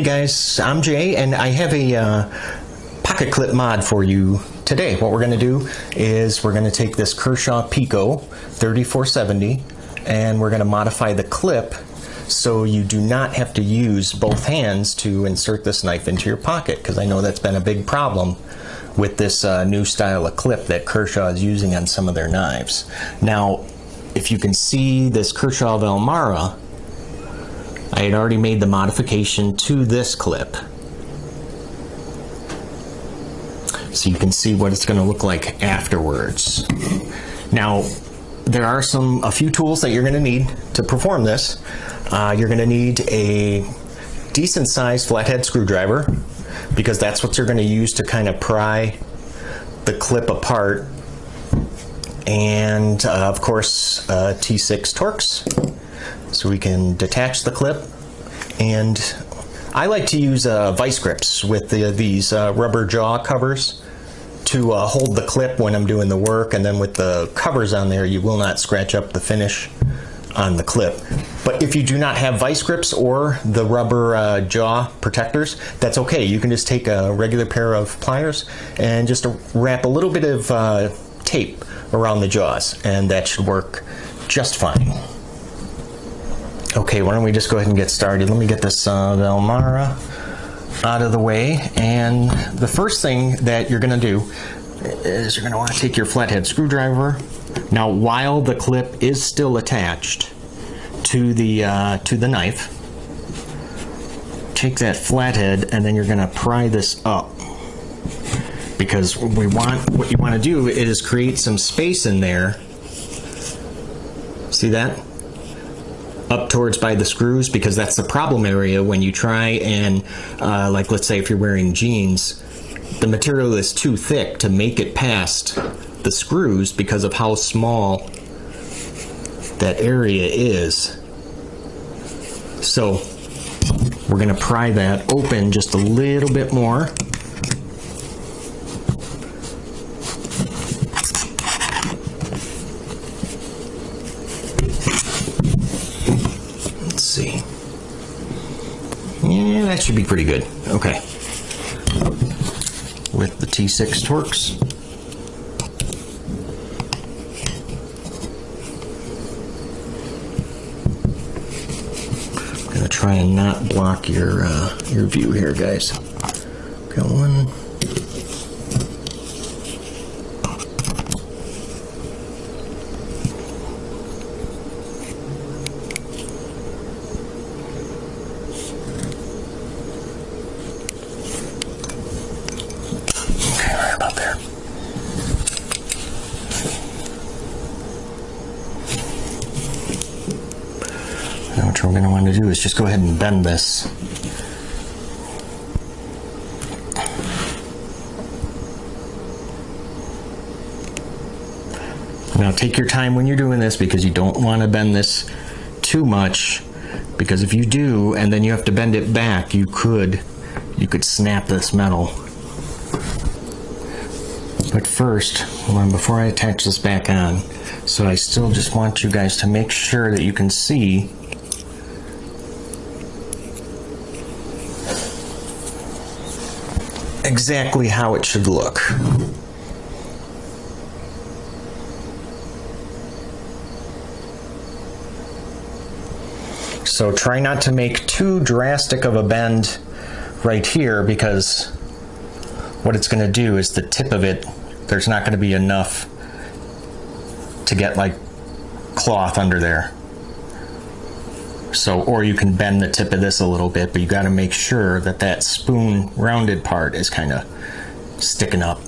Hey guys, I'm Jay and I have a pocket clip mod for you today. What we're going to do is we're going to take this Kershaw Pico 3470 and we're going to modify the clip so you do not have to use both hands to insert this knife into your pocket, because I know that's been a big problem with this new style of clip that Kershaw is using on some of their knives. Now, if you can see this Kershaw Valmara, I had already made the modification to this clip. So you can see what it's going to look like afterwards. Now, there are a few tools that you're going to need to perform this. You're going to need a decent sized flathead screwdriver, because that's what you're going to use to kind of pry the clip apart. And of course, T6 torx, so we can detach the clip. And I like to use vice grips with these rubber jaw covers to hold the clip when I'm doing the work, and then with the covers on there you will not scratch up the finish on the clip. But if you do not have vice grips or the rubber jaw protectors, that's okay. You can just take a regular pair of pliers and just wrap a little bit of tape around the jaws, and that should work just fine. Okay, why don't we just go ahead and get started. Let me get this Valmara out of the way. And the first thing that you're going to do is you're going to want to take your flathead screwdriver. Now, while the clip is still attached to the knife, take that flathead and then you're going to pry this up, because what you want to do is create some space in there. See that? Up towards by the screws, because that's the problem area when you try and like, let's say if you're wearing jeans, the material is too thick to make it past the screws because of how small that area is. So we're going to pry that open just a little bit more. Let's see. Yeah, that should be pretty good. Okay. With the T6 torx. I'm gonna try and not block your view here, guys. Got one. Now what we're going to want to do is just go ahead and bend this. Now take your time when you're doing this, because you don't want to bend this too much, because if you do and then you have to bend it back, you could snap this metal. But first, before I attach this back on, so I still just want you guys to make sure that you can see exactly how it should look. So try not to make too drastic of a bend right here, because what it's going to do is the tip of it, there's not going to be enough to get like cloth under there. So, or you can bend the tip of this a little bit, but you got to make sure that that spoon rounded part is kind of sticking up.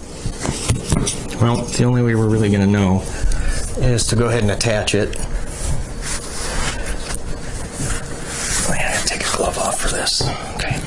Well, the only way we're really going to know is to go ahead and attach it. I gotta take a glove off for this. Okay.